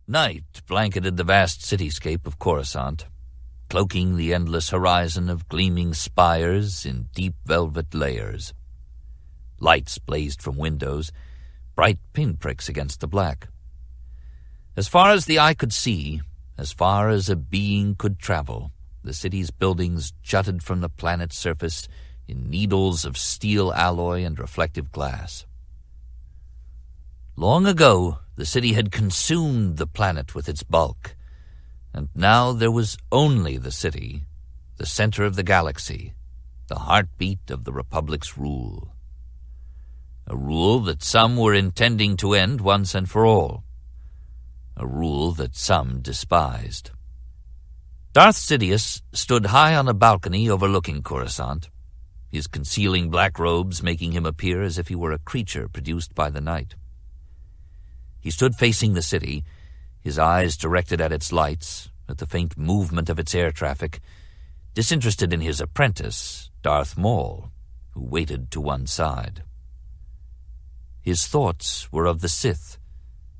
Night blanketed the vast cityscape of Coruscant, cloaking the endless horizon of gleaming spires in deep velvet layers. Lights blazed from windows, bright pinpricks against the black. As far as the eye could see, as far as a being could travel, the city's buildings jutted from the planet's surface in needles of steel alloy and reflective glass. Long ago, the city had consumed the planet with its bulk, and now there was only the city, the center of the galaxy, the heartbeat of the Republic's rule. A rule that some were intending to end once and for all. A rule that some despised. Darth Sidious stood high on a balcony overlooking Coruscant, his concealing black robes making him appear as if he were a creature produced by the night. He stood facing the city, his eyes directed at its lights, at the faint movement of its air traffic, disinterested in his apprentice, Darth Maul, who waited to one side. His thoughts were of the Sith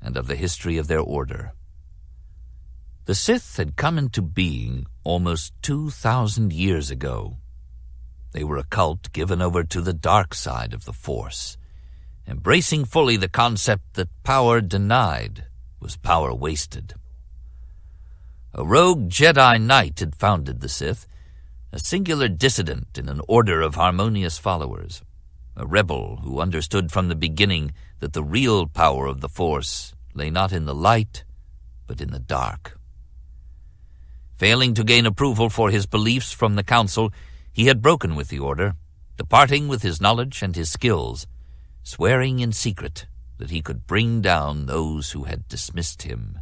and of the history of their order. The Sith had come into being almost 2,000 years ago. They were a cult given over to the dark side of the Force, embracing fully the concept that power denied was power wasted. A rogue Jedi Knight had founded the Sith, a singular dissident in an order of harmonious followers, a rebel who understood from the beginning that the real power of the Force lay not in the light, but in the dark. Failing to gain approval for his beliefs from the Council, he had broken with the Order, departing with his knowledge and his skills, swearing in secret that he could bring down those who had dismissed him.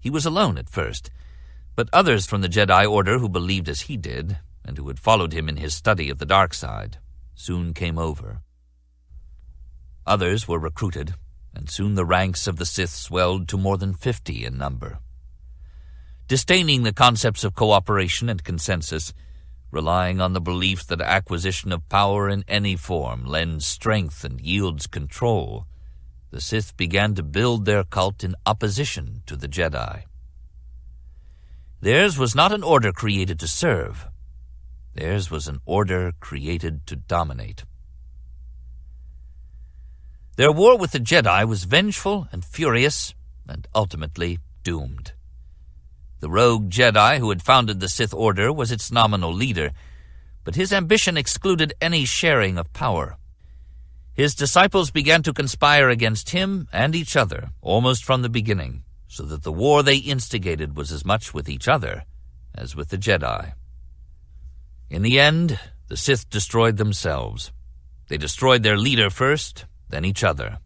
He was alone at first, but others from the Jedi Order who believed as he did, and who had followed him in his study of the dark side, soon came over. Others were recruited, and soon the ranks of the Sith swelled to more than 50 in number. Disdaining the concepts of cooperation and consensus, relying on the belief that acquisition of power in any form lends strength and yields control, the Sith began to build their cult in opposition to the Jedi. Theirs was not an order created to serve. Theirs was an order created to dominate. Their war with the Jedi was vengeful and furious, and ultimately doomed. The rogue Jedi who had founded the Sith Order was its nominal leader, but his ambition excluded any sharing of power. His disciples began to conspire against him and each other almost from the beginning, so that the war they instigated was as much with each other as with the Jedi. In the end, the Sith destroyed themselves. They destroyed their leader first, then each other.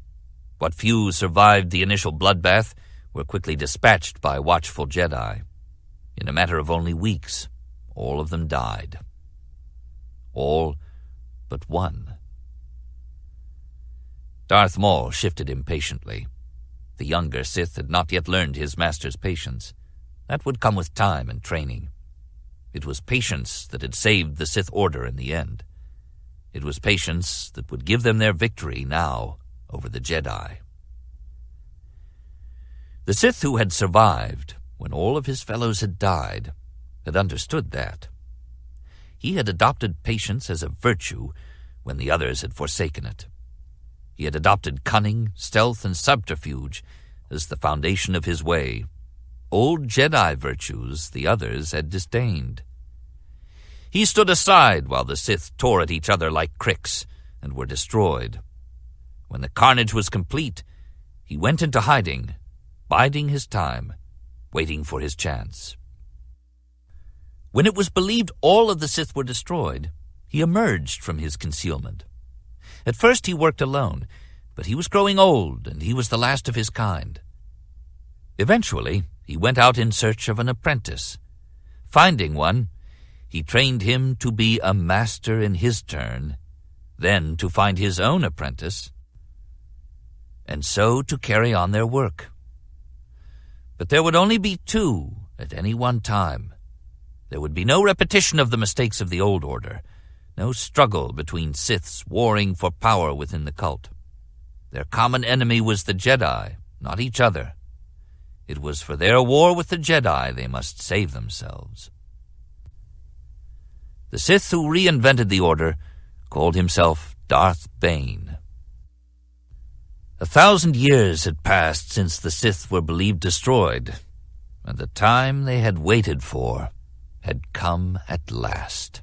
What few survived the initial bloodbath were quickly dispatched by watchful Jedi. In a matter of only weeks, all of them died. All but one. Darth Maul shifted impatiently. The younger Sith had not yet learned his master's patience. That would come with time and training. It was patience that had saved the Sith Order in the end. It was patience that would give them their victory now over the Jedi. The Sith who had survived when all of his fellows had died had understood that. He had adopted patience as a virtue when the others had forsaken it. He had adopted cunning, stealth, and subterfuge as the foundation of his way. Old Jedi virtues the others had disdained. He stood aside while the Sith tore at each other like cricks and were destroyed. When the carnage was complete, he went into hiding, biding his time, waiting for his chance. When it was believed all of the Sith were destroyed, he emerged from his concealment. At first he worked alone, but he was growing old and he was the last of his kind. Eventually, he went out in search of an apprentice. Finding one, he trained him to be a master in his turn, then to find his own apprentice, and so to carry on their work. But there would only be two at any one time. There would be no repetition of the mistakes of the old order, no struggle between Siths warring for power within the cult. Their common enemy was the Jedi, not each other. It was for their war with the Jedi they must save themselves. The Sith who reinvented the Order called himself Darth Bane. 1,000 years had passed since the Sith were believed destroyed, and the time they had waited for had come at last.